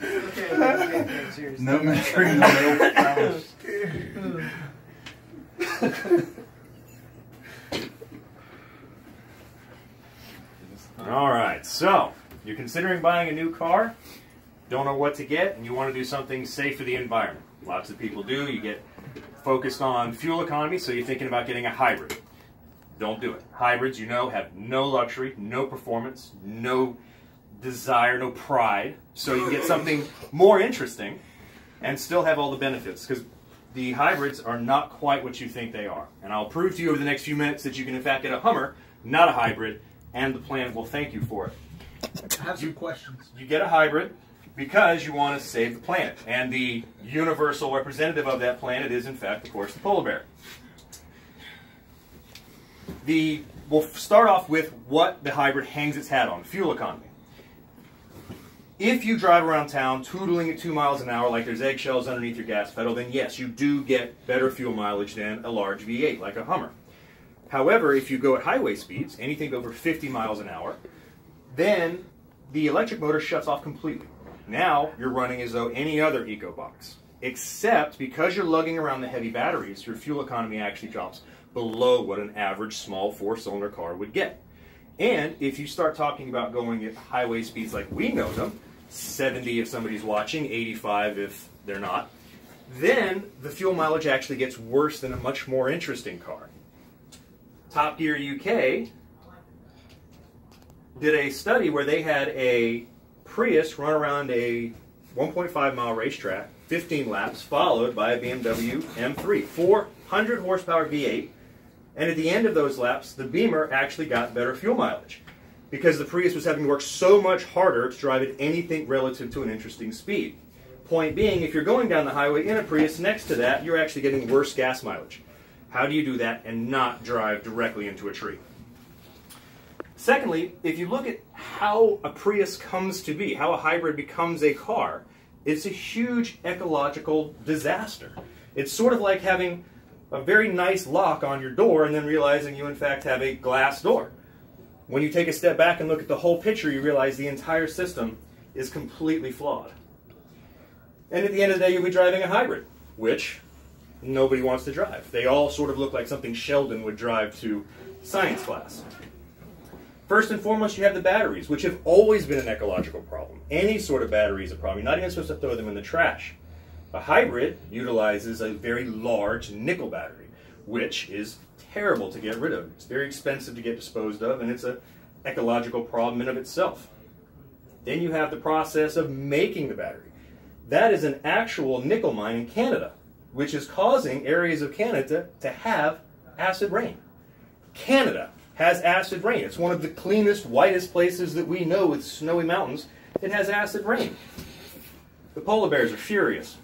Okay, seriously. No mystery, no promise. All right, so you're considering buying a new car, don't know what to get, and you want to do something safe for the environment. Lots of people do. You get focused on fuel economy, so you're thinking about getting a hybrid. Don't do it. Hybrids, you know, have no luxury, no performance, no desire, no pride. So you get something more interesting and still have all the benefits, because the hybrids are not quite what you think they are. And I'll prove to you over the next few minutes that you can in fact get a Hummer, not a hybrid, and the planet will thank you for it. I have some questions. You get a hybrid because you want to save the planet. And the universal representative of that planet is, in fact, of course, the polar bear. We'll start off with what the hybrid hangs its hat on, fuel economy. If you drive around town tootling at 2 miles an hour like there's eggshells underneath your gas pedal, then yes, you do get better fuel mileage than a large V8 like a Hummer. However, if you go at highway speeds, anything over 50 miles an hour, then the electric motor shuts off completely. Now you're running as though any other EcoBox, except because you're lugging around the heavy batteries, your fuel economy actually drops below what an average small 4-cylinder car would get. And if you start talking about going at highway speeds like we know them, 70 if somebody's watching, 85 if they're not, then the fuel mileage actually gets worse than a much more interesting car. Top Gear UK did a study where they had a Prius run around a 1.5 mile racetrack, 15 laps, followed by a BMW M3, 400 horsepower V8, and at the end of those laps, the Beamer actually got better fuel mileage because the Prius was having to work so much harder to drive at anything relative to an interesting speed. Point being, if you're going down the highway in a Prius, next to that, you're actually getting worse gas mileage. How do you do that and not drive directly into a tree? Secondly, if you look at how a Prius comes to be, how a hybrid becomes a car, it's a huge ecological disaster. It's sort of like having a very nice lock on your door and then realizing you in fact have a glass door. When you take a step back and look at the whole picture, you realize the entire system is completely flawed. And at the end of the day, you'll be driving a hybrid, which nobody wants to drive. They all sort of look like something Sheldon would drive to science class. First and foremost, you have the batteries, which have always been an ecological problem. Any sort of battery is a problem. You're not even supposed to throw them in the trash. A hybrid utilizes a very large nickel battery, which is terrible to get rid of. It's very expensive to get disposed of, and it's an ecological problem in of itself. Then you have the process of making the battery. That is an actual nickel mine in Canada, which is causing areas of Canada to have acid rain. Canada has acid rain. It's one of the cleanest, whitest places that we know with snowy mountains. It has acid rain. The polar bears are furious.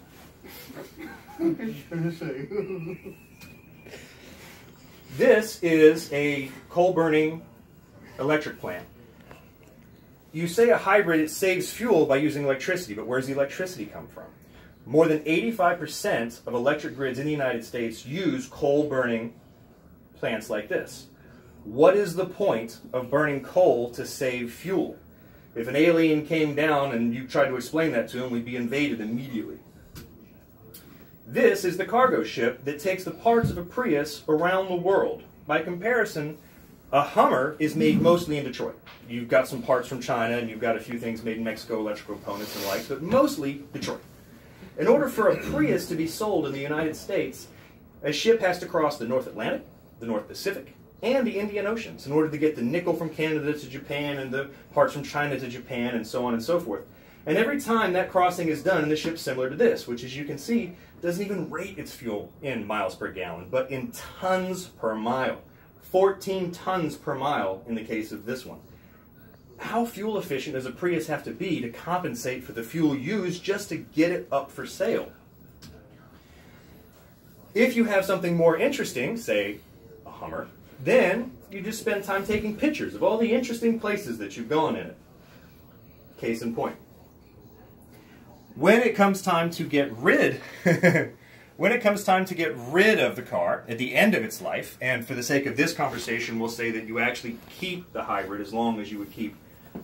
This is a coal-burning electric plant. You say a hybrid, it saves fuel by using electricity, but where's the electricity come from? More than 85% of electric grids in the United States use coal-burning plants like this. What is the point of burning coal to save fuel? If an alien came down and you tried to explain that to him, we'd be invaded immediately. This is the cargo ship that takes the parts of a Prius around the world. By comparison, a Hummer is made mostly in Detroit. You've got some parts from China and you've got a few things made in Mexico, electrical components and the like, but mostly Detroit. In order for a Prius to be sold in the United States, a ship has to cross the North Atlantic, the North Pacific, and the Indian Oceans in order to get the nickel from Canada to Japan and the parts from China to Japan and so on and so forth. And every time that crossing is done, the ship's similar to this, which as you can see, doesn't even rate its fuel in miles per gallon, but in tons per mile. 14 tons per mile in the case of this one. How fuel efficient does a Prius have to be to compensate for the fuel used just to get it up for sale? If you have something more interesting, say a Hummer, then you just spend time taking pictures of all the interesting places that you've gone in it. Case in point. When it comes time to get rid when it comes time to get rid of the car at the end of its life, and for the sake of this conversation, we'll say that you actually keep the hybrid as long as you would keep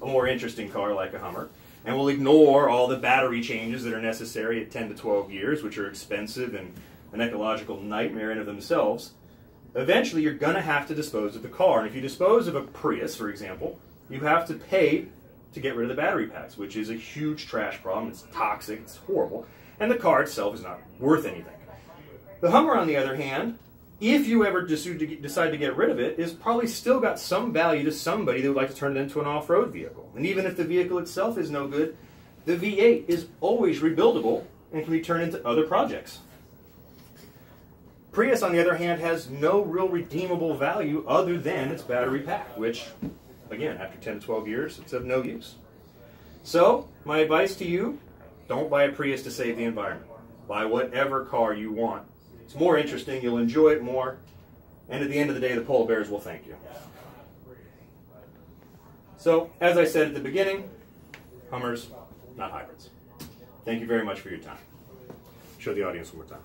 a more interesting car like a Hummer. and we'll ignore all the battery changes that are necessary at 10 to 12 years, which are expensive and an ecological nightmare in of themselves, eventually you're going to have to dispose of the car. And if you dispose of a Prius, for example, you have to pay to get rid of the battery packs, which is a huge trash problem. It's toxic, it's horrible, and the car itself is not worth anything. The Hummer, on the other hand, if you ever decide to get rid of it, is probably still got some value to somebody that would like to turn it into an off-road vehicle. And even if the vehicle itself is no good, the V8 is always rebuildable and can be turned into other projects. Prius, on the other hand, has no real redeemable value other than its battery pack, which, again, after 10 to 12 years, it's of no use. So, my advice to you, don't buy a Prius to save the environment. Buy whatever car you want. It's more interesting, you'll enjoy it more, and at the end of the day, the polar bears will thank you. So, as I said at the beginning, Hummers, not hybrids. Thank you very much for your time. Show the audience one more time.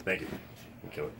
Thank you. Kill it.